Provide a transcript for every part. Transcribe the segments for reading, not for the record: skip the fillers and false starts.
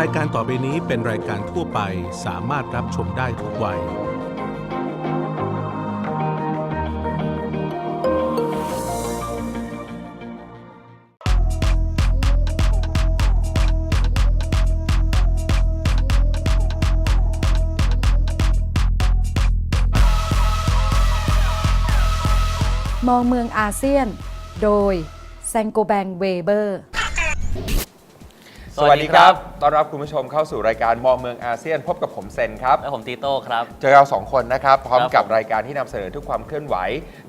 รายการต่อไปนี้เป็นรายการทั่วไปสามารถรับชมได้ทุกวัยมองเมืองอาเซียนโดยแซงโกแบงเวเบอร์สวัสดีครับต้อนรับคุณผู้ชมเข้าสู่รายการมองเมืองอาเซียนพบกับผมเซนครับและผมตีโต้ครับเจอเรา2คนนะครับพร้อมกับรายการที่นำเสนอทุกความเคลื่อนไหว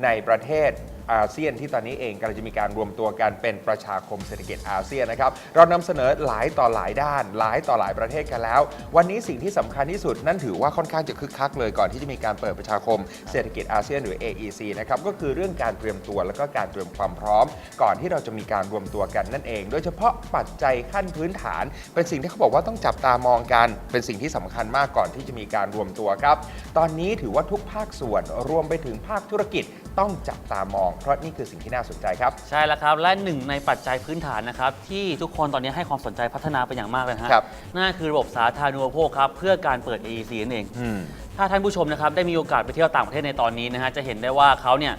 ในประเทศอาเซียนที่ตอนนี้เองกำลังจะมีการรวมตัวกันเป็นประชาคมเศรษฐกิจอาเซียนนะครับเรานำเสนอหลายต่อหลายด้านหลายต่อหลายประเทศกันแล้ววันนี้สิ่งที่สำคัญที่สุดนั่นถือว่าค่อนข้างจะคึกคักเลยก่อนที่จะมีการเปิดประชาคมเศรษฐกิจอาเซียนหรือ AEC นะครับก็คือเรื่องการเตรียมตัวและก็การเตรียมความพร้อมก่อนที่เราจะมีการรวมตัวกันนั่นเองโดยเฉพาะปัจจัยขั้นพื้นฐานเป็นสิ่งที่เขาบอกว่าต้องจับตามองกันเป็นสิ่งที่สำคัญมากก่อนที่จะมีการรวมตัวครับตอนนี้ถือว่าทุกภาคส่วนรวมไปถึงภาคธุรกิจต้องจับตามองเพราะนี่คือสิ่งที่น่าสนใจครับใช่แล้วครับและหนึ่งในปัจจัยพื้นฐานนะครับที่ทุกคนตอนนี้ให้ความสนใจพัฒนาเป็นอย่างมากเลยนะครับนั่นคือระบบสาธารณูปโภคครับเพื่อการเปิด AEC นั่นเองถ้าท่านผู้ชมนะครับได้มีโอกาสไปเที่ยวต่างประเทศในตอนนี้นะฮะจะเห็นได้ว่าเขาเนี่ย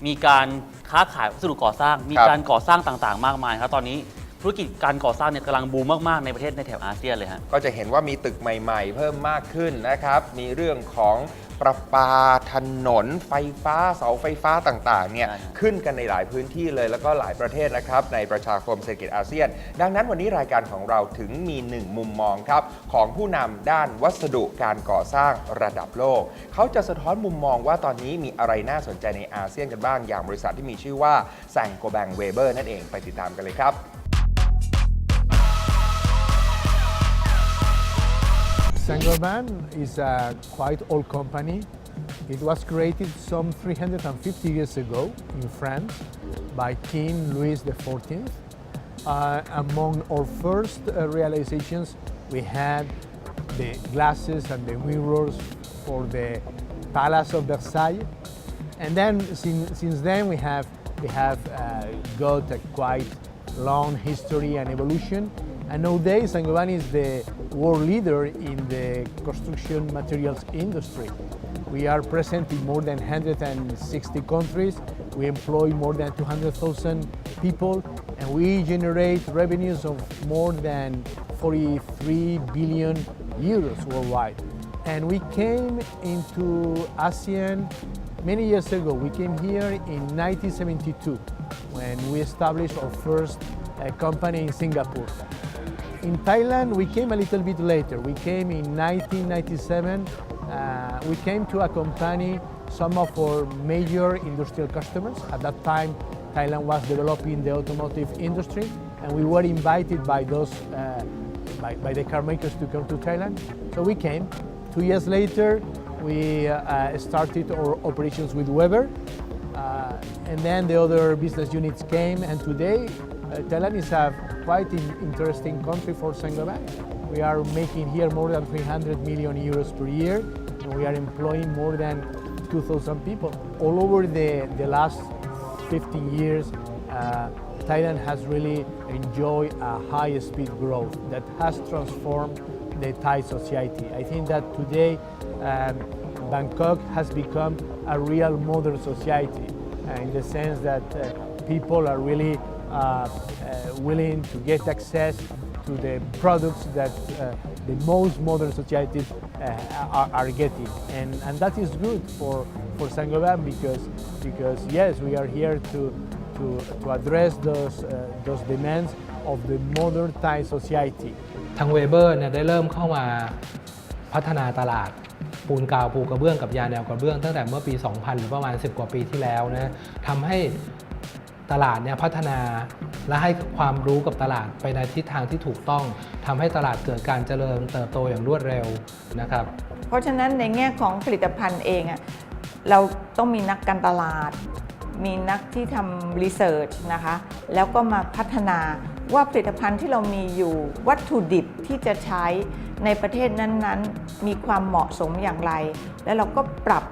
มีการค้าขายวัสดุก่อสร้างมีการก่อสร้างต่างๆมากมายครับตอนนี้ธุรกิจการก่อสร้างเนี่ยกำลังบูมมากๆในประเทศในแถบอาเซียนเลยฮะก็จะเห็นว่ามีตึกใหม่ๆเพิ่มมากขึ้นนะครับมีเรื่องของประปาถนนไฟฟ้าเสาไฟฟ้าต่างๆเนี่ยขึ้นกันในหลายพื้นที่เลยแล้วก็หลายประเทศนะครับในประชาคมเศรษฐกิจอาเซียนดังนั้นวันนี้รายการของเราถึงมีหนึ่งมุมมองครับของผู้นำด้านวัสดุการก่อสร้างระดับโลกเขาจะสะท้อนมุมมองว่าตอนนี้มีอะไรน่าสนใจในอาเซียนกันบ้างอย่างบริษัทที่มีชื่อว่าแซงโกแบงเวเบอร์นั่นเองไปติดตามกันเลยครับSaint-Gobain is a quite old company. It was created some 350 years ago in France by King Louis XIV. Among our first realizations, we had the glasses and the mirrors for the Palace of Versailles. And then since then we have got a quite long history and evolution. And nowadays, Saint-Gobain is the world leader in the construction materials industry. We are present in more than 160 countries. We employ more than 200,000 people, and we generate revenues of more than 43 billion euros worldwide. And we came into ASEAN many years ago. We came here in 1972 when we established our first company in Singapore. In Thailand, we came a little bit later. We came in 1997. We came to accompany some of our major industrial customers. At that time, Thailand was developing the automotive industry, and we were invited by the car makers to come to Thailand. So we came. 2 years later, we started our operations with Weber, and then the other business units came, and today Thailand is a quite interesting country for Saint-Gobain. We are making here more than 300 million euros per year, and we are employing more than 2,000 people. All over the last 15 years, Thailand has really enjoyed a high-speed growth that has transformed the Thai society. I think that today Bangkok has become a real modern society in the sense that people are really willing to get access to the products that the most modern societies are getting, and that is good for Saint-Gobain because yes, we are here to address those demands of the modern Thai society. ทางเวเบอร์เนี่ยได้เริ่มเข้ามาพัฒนาตลาดปูนกาวปูกระเบื้องกับยาแนวกระเบื้องตั้งแต่เมื่อปี 2000 หรือประมาณ 10 กว่าปีที่แล้วนะทำให้ตลาดเนี่ยพัฒนาและให้ความรู้กับตลาดไปในทิศทางที่ถูกต้องทำให้ตลาดเกิดการเจริญเติบโตอย่างรวดเร็วนะครับเพราะฉะนั้นในแง่ของผลิตภัณฑ์เองเราต้องมีนักการตลาดมีนักที่ทำรีเสิร์ชนะคะแล้วก็มาพัฒนาว่าผลิตภัณฑ์ที่เรามีอยู่วัตถุดิบที่จะใช้ในประเทศนั้นๆมีความเหมาะสมอย่างไรแล้วเราก็ปรับ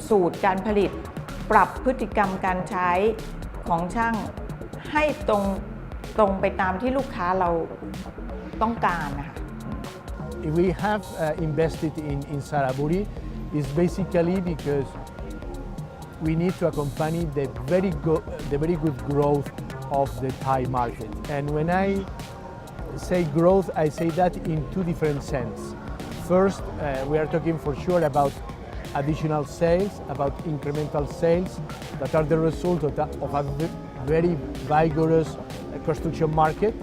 สูตรการผลิตปรับพฤติกรรมการใช้ของช่างให้ตรงไปตามที่ลูกค้าเรา ต้องการนะคะ If we have invested in Saraburi, it's basically because we need to accompany the very good growth of the Thai market. And when I say growth, I say that in two different senses. First, we are talking for sure about additional sales, about incremental sales that are the result of a very vigorous construction market,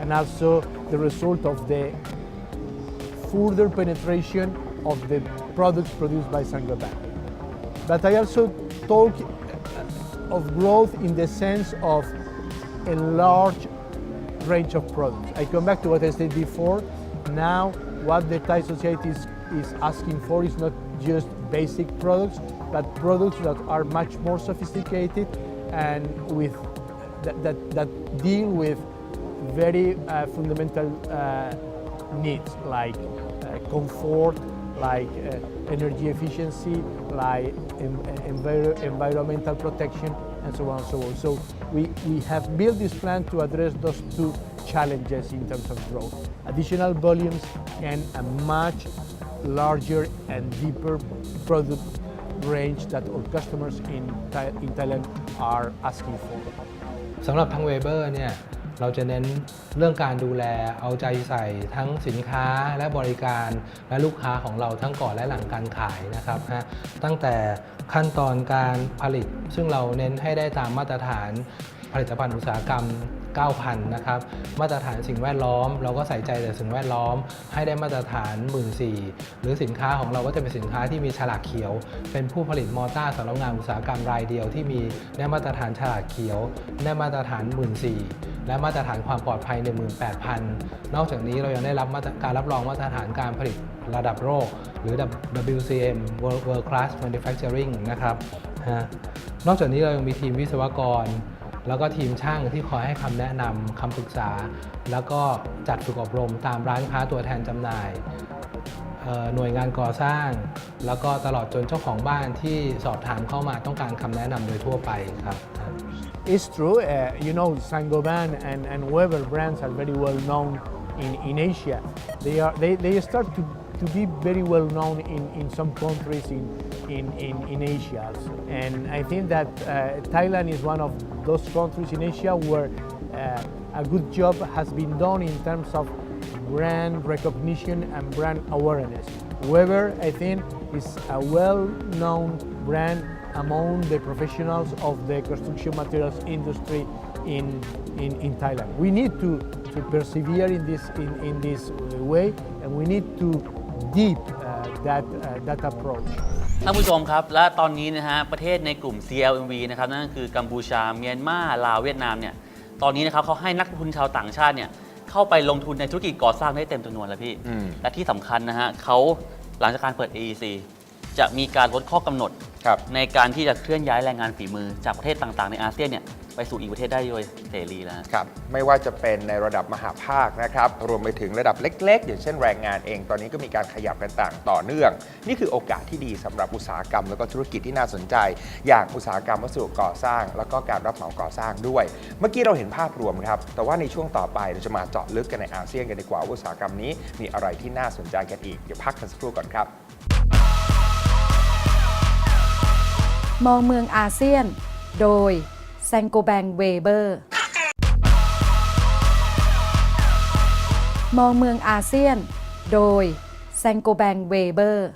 and also the result of the further penetration of the products produced by Saint-Gobain. But I also talk of growth in the sense of a large range of products. I come back to what I said before. Now, what the Thai society is asking for is not just basic products, but products that are much more sophisticated and with that deal with very fundamental needs like comfort, like energy efficiency, like environmental protection, and so on and so on. So we have built this plan to address those two challenges in terms of growth. Additional volumes and a much larger and deeper product range that our customers in Thailand are asking for. สำหรับทางเวเบอร์เนี่ยเราจะเน้นเรื่องการดูแลเอาใจใส่ทั้งสินค้าและบริการและลูกค้าของเราทั้งก่อนและหลังการขายนะครับตั้งแต่ขั้นตอนการผลิตซึ่งเราเน้นให้ได้ตามมาตรฐานผลิตภัณฑ์อุตสาหกรรม 9,000 นะครับมาตรฐานสิ่งแวดล้อมเราก็ใส่ใจแต่สิ่งแวดล้อมให้ได้มาตรฐาน 14,000 หรือสินค้าของเราก็จะเป็นสินค้าที่มีฉลากเขียวเป็นผู้ผลิตมอเตอร์สำหรับงานอุตสาหกรรมรายเดียวที่มีได้มาตรฐานฉลากเขียวได้มาตรฐาน 14,000 และมาตรฐานความปลอดภัย 18,000 นอกจากนี้เรายังได้รับการรับรองมาตรฐานการผลิตระดับโลกหรือ WCM World Class Manufacturing นะครับนอกจากนี้เรายังมีทีมวิศวกรแล้วก็ทีมช่างที่คอยให้คำแนะนำคำปรึกษาแล้วก็จัดฝึกอบรมตามร้านค้าตัวแทนจำหน่ายหน่วยงานก่อสร้างแล้วก็ตลอดจนเจ้าของบ้านที่สอบถามเข้ามาต้องการคำแนะนำโดยทั่วไปครับ It's true, you know, Saint-Gobain and Weber brands are very well known in Asia. They start to be very well known in some countries in Asia. And I think that Thailand is one of those countries in Asia where a good job has been done in terms of brand recognition and brand awareness. Weber, I think, is a well-known brand among the professionals of the construction materials industry in Thailand. We need to persevere in this way, and we need to deep that approach. ท่านผู้ชมครับและตอนนี้นะฮะประเทศในกลุ่ม CLMV นะครับนั่นก็คือกัมพูชาเมียนมาลาวเวียดนามเนี่ยตอนนี้นะครับเขาให้นักลงทุนชาวต่างชาติเนี่ยเข้าไปลงทุนในธุรกิจก่อสร้างได้เต็มจำนวนแล้วพี่และที่สำคัญนะฮะเขาหลังจากการเปิด AEC จะมีการลดข้อกำหนดในการที่จะเคลื่อนย้ายแรงงานฝีมือจากประเทศต่างๆในอาเซียนเนี่ยไปสู่อีกประเทศได้โดยเสรีแล้วครับไม่ว่าจะเป็นในระดับมหาภาคนะครับรวมไปถึงระดับเล็กๆอย่างเช่นแรงงานเองตอนนี้ก็มีการขยับกันต่อเนื่องนี่คือโอกาสที่ดีสำหรับอุตสาหกรรมแล้วก็ธุรกิจที่น่าสนใจอย่างอุตสาหกรรมวัสดุก่อสร้างแล้วก็การรับเหมาก่อสร้างด้วยเมื่อกี้เราเห็นภาพรวมครับแต่ว่าในช่วงต่อไปเราจะมาเจาะลึกกันในอาเซียนกันดีกว่าอุตสาหกรรมนี้มีอะไรที่น่าสนใจกันอีกเดี๋ยวพักกันสักครู่ก่อนครับมองเมืองอาเซียนโดยแซงโกแบงเวเบอร์มองเมืองอาเซียนโดยแซงโกแบงเวเบอร์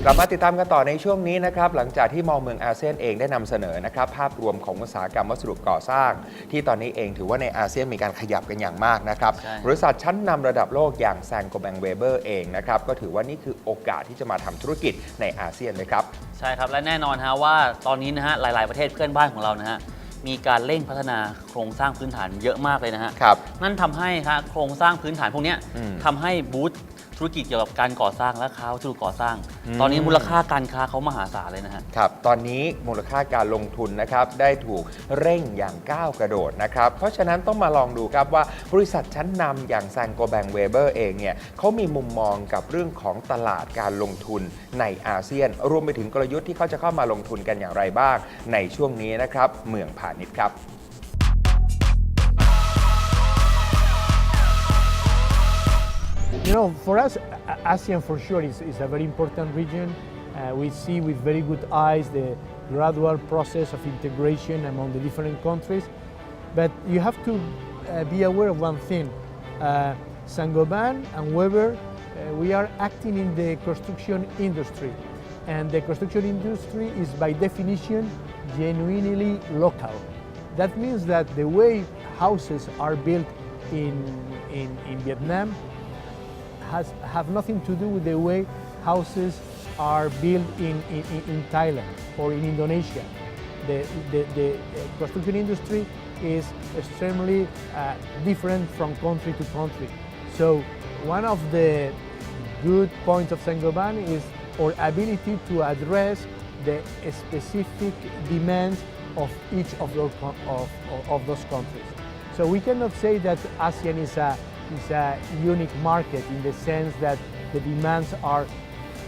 กลับมาติดตามกันต่อในช่วงนี้นะครับหลังจากที่มองเมืองอาเซียนเองได้นำเสนอนะครับภาพรวมของอุตสาหกรรมวัสดุก่อสร้างที่ตอนนี้เองถือว่าในอาเซียนมีการขยับกันอย่างมากนะครับบริษัทชั้นนำระดับโลกอย่างแซงโกแบงเวเบอร์เองนะครับก็ถือว่านี่คือโอกาสที่จะมาทำธุรกิจในอาเซียนเลยครับใช่ครับและแน่นอนฮะว่าตอนนี้นะฮะหลายๆประเทศเพื่อนบ้านของเรานะฮะมีการเร่งพัฒนาโครงสร้างพื้นฐานเยอะมากเลยนะฮะนั่นทำให้โครงสร้างพื้นฐานพวกนี้ทำให้บูธธุรกิจเกี่ยวกับการก่อสร้างและค้าวัสดุก่อสร้างตอนนี้มูลค่าการค้าเขามหาศาลเลยนะฮะครับตอนนี้มูลค่าการลงทุนนะครับได้ถูกเร่งอย่างก้าวกระโดดนะครับเพราะฉะนั้นต้องมาลองดูครับว่าบริษัทชั้นนำอย่างแซงโกแบงเวเบอร์เองเนี่ยเขามีมุมมองกับเรื่องของตลาดการลงทุนในอาเซียนรวมไปถึงกลยุทธ์ที่เขาจะเข้ามาลงทุนกันอย่างไรบ้างในช่วงนี้นะครับเมืองพาณิชย์ครับ know, for us, ASEAN for sure is a very important region. We see with very good eyes the gradual process of integration among the different countries. But you have to be aware of one thing. Saint-Gobain and Weber, we are acting in the construction industry. And the construction industry is by definition genuinely local. That means that the way houses are built in Vietnam have nothing to do with the way houses are built in Thailand or in Indonesia. The construction industry is extremely different from country to country. So one of the good points of Saint-Gobain is our ability to address the specific demands of each of those countries. So we cannot say that ASEAN is a unique market in the sense that the demands are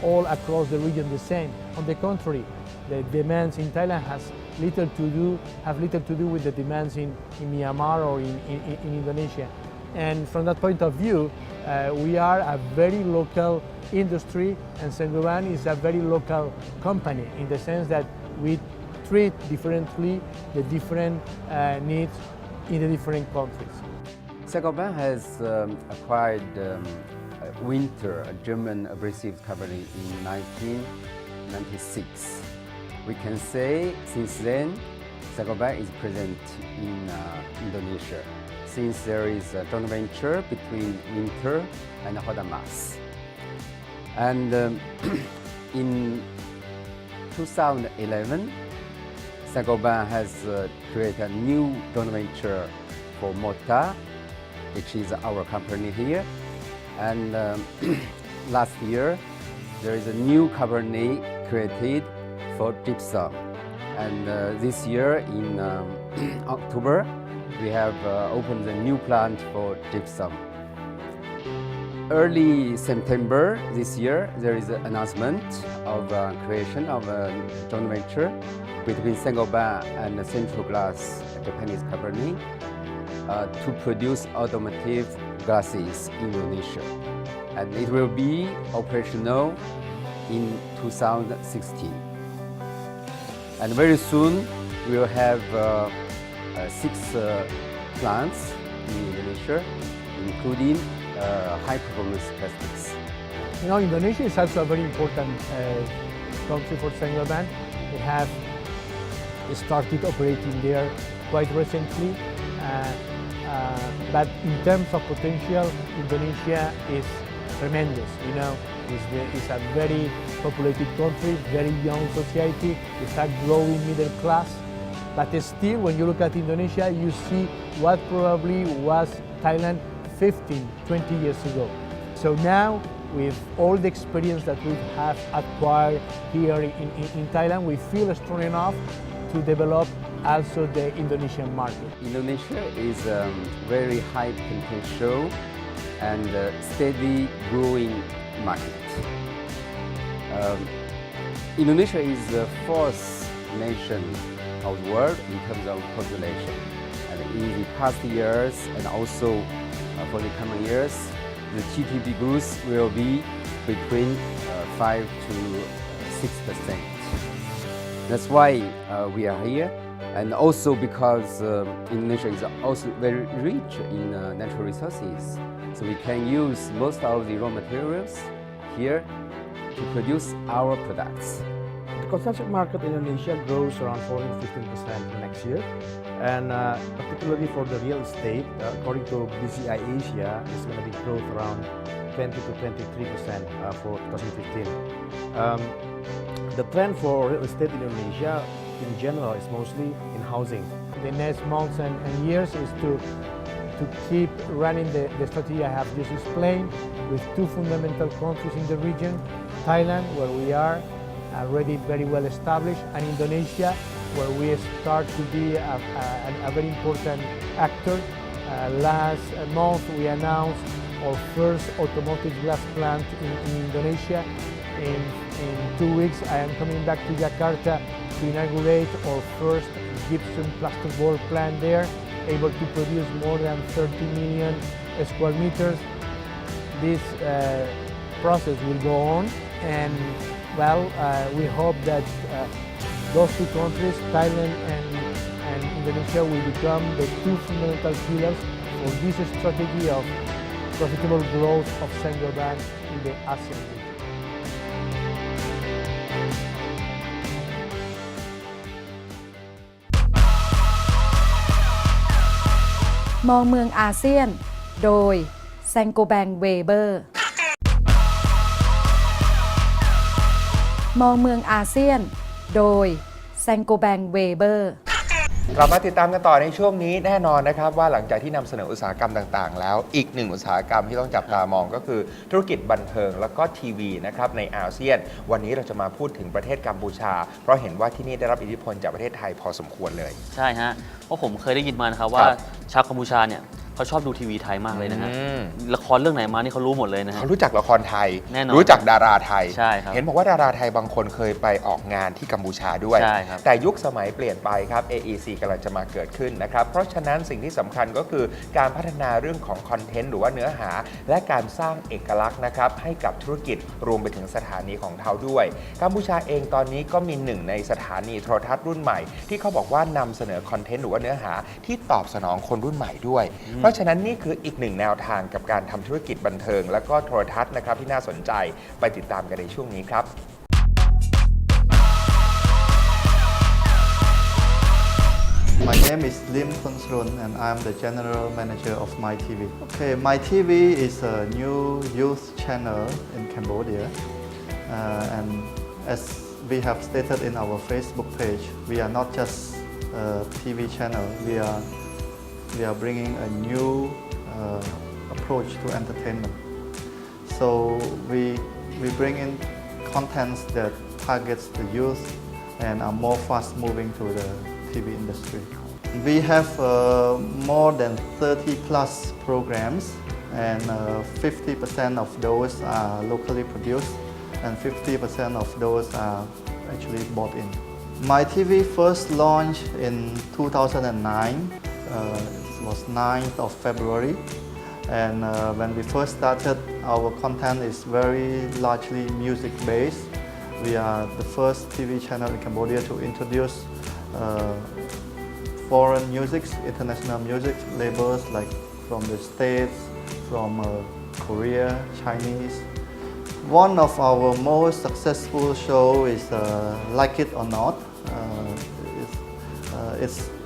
all across the region the same. On the contrary, the demands in Thailand have little to do with the demands in Myanmar or in Indonesia. And from that point of view, we are a very local industry, and Saint-Gobain is a very local company in the sense that we treat differently the different needs in the different countries. Saint-Gobain has acquired Winter, a German abrasives company, in 1996. We can say since then, Saint-Gobain is present in Indonesia, since there is a joint venture between Winter and Hodamas. And in 2011, Saint-Gobain has created a new joint venture for Mota, which is our company here. And last year, there is a new company created for gypsum. And this year, in October, we have opened a new plant for gypsum. Early September this year, there is an announcement of creation of a joint venture between Saint-Gobain and Central Glass, a Japanese company, to produce automotive glasses in Indonesia. And it will be operational in 2016. And very soon, we will have 6 plants in Indonesia, including high-performance plastics. You know, Indonesia is also a very important country for Saint-Gobain. We have started operating there quite recently. But in terms of potential, Indonesia is tremendous. You know, it's a very populated country, very young society. It's a growing middle class. But still, when you look at Indonesia, you see what probably was Thailand 15, 20 years ago. So now, with all the experience that we have acquired here in Thailand, we feel strong enough to develop also the Indonesian market. Indonesia is a very high potential and steady growing market. Indonesia is the 4th nation of the world in terms of population. And in the past years and also for the coming years, the GDP growth will be between 5 to 6%. That's why we are here. And also because Indonesia is also very rich in natural resources. So we can use most of the raw materials here to produce our products. The construction market in Indonesia grows around 14-15% next year. And particularly for the real estate, according to BCI Asia, it's going to be growth around 20 to 23% for 2015. The trend for real estate in Indonesia in general is mostly in housing. The next months and years is to keep running the strategy I have just explained with 2 fundamental countries in the region, Thailand, where we are already very well established, and Indonesia, where we start to be a very important actor. Last month we announced our first automotive glass plant in Indonesia. In 2 weeks I am coming back to Jakarta to inaugurate our first gypsum plasterboard plant there, able to produce more than 30 million square meters. this process will go on, and well, we hope that those two countries, Thailand and Indonesia, will become the two fundamental pillars for this strategy of profitable growth of Saint-Gobain in the ASEAN region. มองเมืองอาเซียนโดยแซงโกแบงเวเบอร์มองเมืองอาเซียนโดยแซงโกแบงเวเบอร์กลับมาติดตามกันต่อในช่วงนี้แน่นอนนะครับว่าหลังจากที่นำเสนออุตสาหกรรมต่างๆแล้วอีกหนึ่งอุตสาหกรรมที่ต้องจับตามองก็คือธุรกิจบันเทิงแล้วก็ทีวีนะครับในอาเซียนวันนี้เราจะมาพูดถึงประเทศกัมพูชาเพราะเห็นว่าที่นี่ได้รับอิทธิพลจากประเทศไทยพอสมควรเลยใช่ฮะเพราะผมเคยได้ยินมานะครับว่าชาวกัมพูชาเนี่ยเขาชอบดูทีวีไทยมากเลยนะฮะละครเรื่องไหนมานี่เขารู้หมดเลยนะฮะเขารู้จักละครไทยแน่นอนรู้จักดาราไทยใช่ครับเห็นบอกว่าดาราไทยบางคนเคยไปออกงานที่กัมพูชาด้วยใช่ครับแต่ยุคสมัยเปลี่ยนไปครับ AEC กำลังจะมาเกิดขึ้นนะครับเพราะฉะนั้นสิ่งที่สำคัญก็คือการพัฒนาเรื่องของคอนเทนต์หรือว่าเนื้อหาและการสร้างเอกลักษณ์นะครับให้กับธุรกิจรวมไปถึงสถานีของเขาด้วยกัมพูชาเองตอนนี้ก็มีหนึ่งในสถานีโทรทัศน์รุ่นใหม่ที่เขาบอกว่านำเสนอคอนเทนต์หรือว่าเนื้อหาที่ตอบสนองคนรุ่นใหม่ด้วยเพราะฉะนั้นนี่คืออีกหนึ่งแนวทางกับการทำธุรกิจบันเทิงและก็โทรทัศน์นะครับที่น่าสนใจไปติดตามกันในช่วงนี้ครับ My name is Lim Khonsrun and I'm the General Manager of MyTV. Okay, MyTV is a new youth channel in Cambodia and as we have stated in our Facebook page, we are not just a TV channel, we are bringing a new approach to entertainment. So we bring in contents that targets the youth and are more fast moving to the TV industry. We have more than 30 plus programs and 50% of those are locally produced and 50% of those are actually bought in. MyTV first launched in 2009. It was 9th of February. And when we first started, our content is very largely music-based. We are the first TV channel in Cambodia to introduce foreign music, international music labels like from the States, from Korea, Chinese. One of our most successful shows is Like It or Not.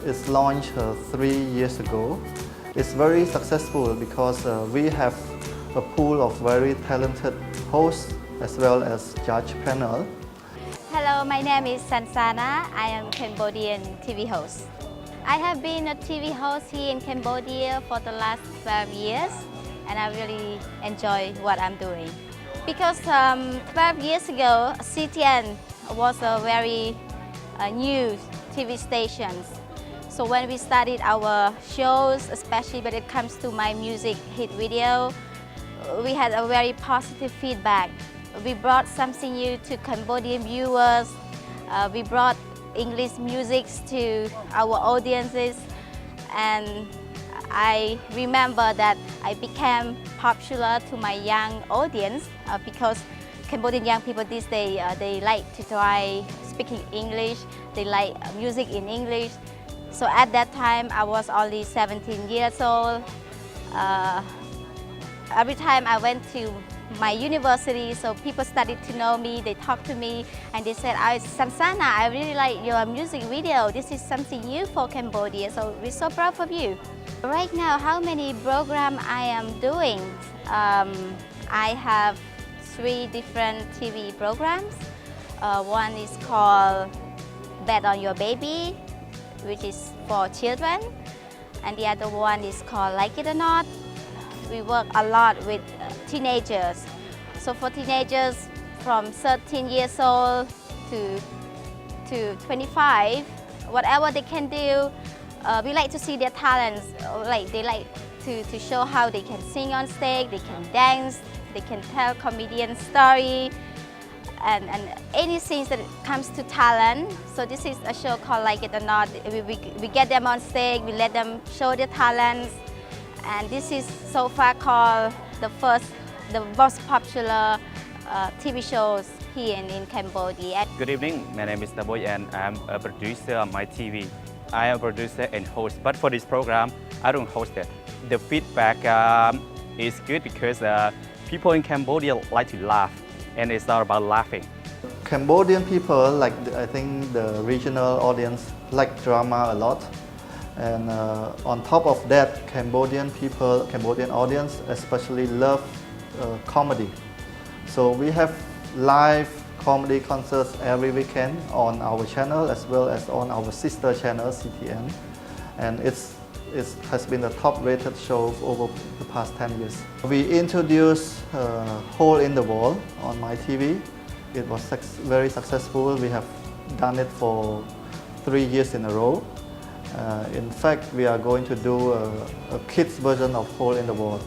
It's launched 3 years ago. It's very successful because we have a pool of very talented hosts as well as judge panel. Hello, my name is Sansana. I am Cambodian TV host. I have been a TV host here in Cambodia for the last 12 years and I really enjoy what I'm doing. Because 12 years ago, CTN was a very new TV station. So when we started our shows, especially when it comes to my music hit video, we had a very positive feedback. We brought something new to Cambodian viewers. We brought English music to our audiences. And I remember that I became popular to my young audience because Cambodian young people these days, they like to try speaking English. They like music in English. So at that time, I was only 17 years old. Every time I went to my university, so people started to know me, they talked to me, and they said, Sansana, I really like your music video. This is something new for Cambodia, so we're so proud of you. Right now, how many programs I am doing? I have 3 different TV programs. One is called Bet on Your Baby, which is for children, and the other one is called Like It or Not. We work a lot with teenagers. So for teenagers from 13 years old to 25, whatever they can do, we like to see their talents. They like to show how they can sing on stage, they can dance, they can tell comedian story, and anything that comes to talent. So this is a show called Like It or Not. We get them on stage, we let them show their talents, and this is so far called the first the most popular TV shows here in Cambodia. Good evening, my name is Naboy and I'm a producer on my TV. I am a producer and host, but for this program, I don't host it. The feedback is good because people in Cambodia like to laugh, and it's not about laughing. Cambodian people, like I think the regional audience, like drama a lot. And on top of that, Cambodian audience especially love comedy. So we have live comedy concerts every weekend on our channel as well as on our sister channel CTN, and it has been the top rated show over the past 10 years. We introduced Hole in the Wall on my TV. It was very successful. We have done it for 3 years in a row. In fact, we are going to do a kids version of Hole in the Wall.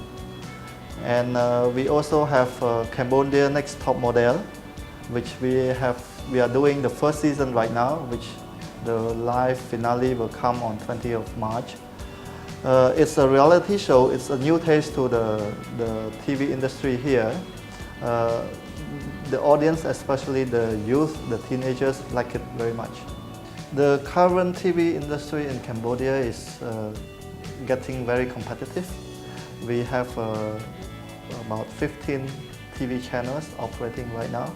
And we also have Cambodia Next Top Model, which we are doing the first season right now, which the live finale will come on 20th of March. It's a reality show. It's a new taste to the TV industry here. The audience, especially the youth, the teenagers, like it very much. The current TV industry in Cambodia is getting very competitive. We have about 15 TV channels operating right now.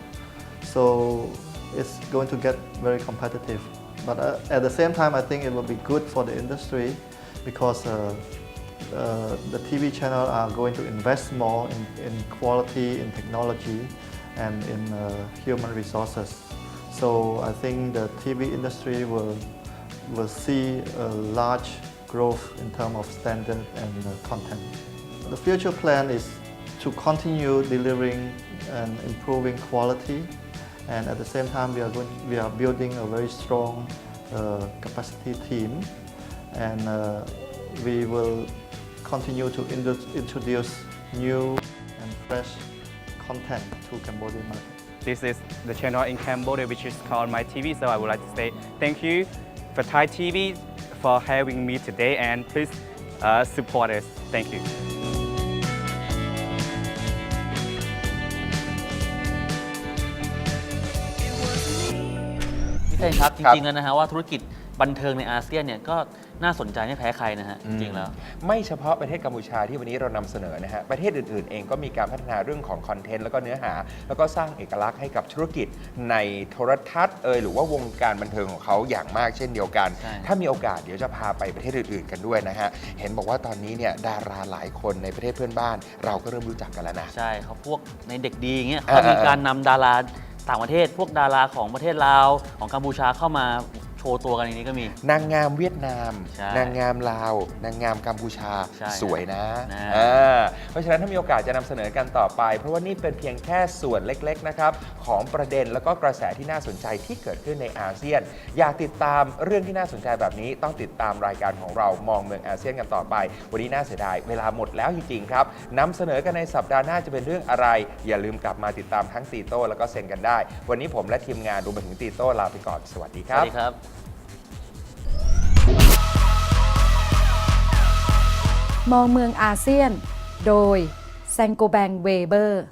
So it's going to get very competitive. But at the same time, I think it will be good for the industry because the TV channels are going to invest more in quality, in technology, and in human resources. So I think the TV industry will see a large growth in terms of standard and content. The future plan is to continue delivering and improving quality, and at the same time we are building a very strong capacity team, and we will continue to introduce new and fresh content to Cambodian market. This is the channel in Cambodia which is called My TV, so I would like to say thank you for Thai TV for having me today, and please support us. Thank you. พี่เต้นครับจริงๆแล้วนะฮะว่าธุรกิจบันเทิงในอาเซียนเนี่ยก็น่าสนใจไม่แพ้ใครนะฮะจริงๆแล้วไม่เฉพาะประเทศกัมพูชาที่วันนี้เรานำเสนอนะฮะประเทศอื่นๆเองก็มีการพัฒนาเรื่องของคอนเทนต์แล้วก็เนื้อหาแล้วก็สร้างเอกลักษณ์ให้กับธุรกิจในโทรทัศน์หรือว่าวงการบันเทิงของเขาอย่างมากเช่นเดียวกันถ้ามีโอกาสเดี๋ยวจะพาไปประเทศอื่นๆกันด้วยนะฮะเห็นบอกว่าตอนนี้เนี่ยดาราหลายคนในประเทศเพื่อนบ้านเราก็เริ่มรู้จักกันแล้วนะใช่เขาพวกในเด็กดีอย่างเงี้ยเขามีการนำดาราต่างประเทศพวกดาราของประเทศลาวของกัมพูชาเข้ามาโชว์ตัวกันในนี้ก็มีนางงามเวียดนามนางงามลาวนางงามกัมพูชาสวยนะเพราะฉะนั้นถ้ามีโอกาสจะนำเสนอกันต่อไปเพราะว่านี่เป็นเพียงแค่ส่วนเล็กๆนะครับของประเด็นแล้วก็กระแสที่น่าสนใจที่เกิดขึ้นในอาเซียนอยากติดตามเรื่องที่น่าสนใจแบบนี้ต้องติดตามรายการของเรามองเมืองอาเซียนกันต่อไปวันนี้น่าเสียดายเวลาหมดแล้วจริงๆครับนำเสนอกันในสัปดาห์หน้าจะเป็นเรื่องอะไรอย่าลืมกลับมาติดตามทั้งตีโต้แล้วก็เซนกันได้วันนี้ผมและทีมงานรวมไปถึงตีโต้ลาไปก่อนสวัสดีครับมองเมืองอาเซียนโดยแซงโกแบงเวเบอร์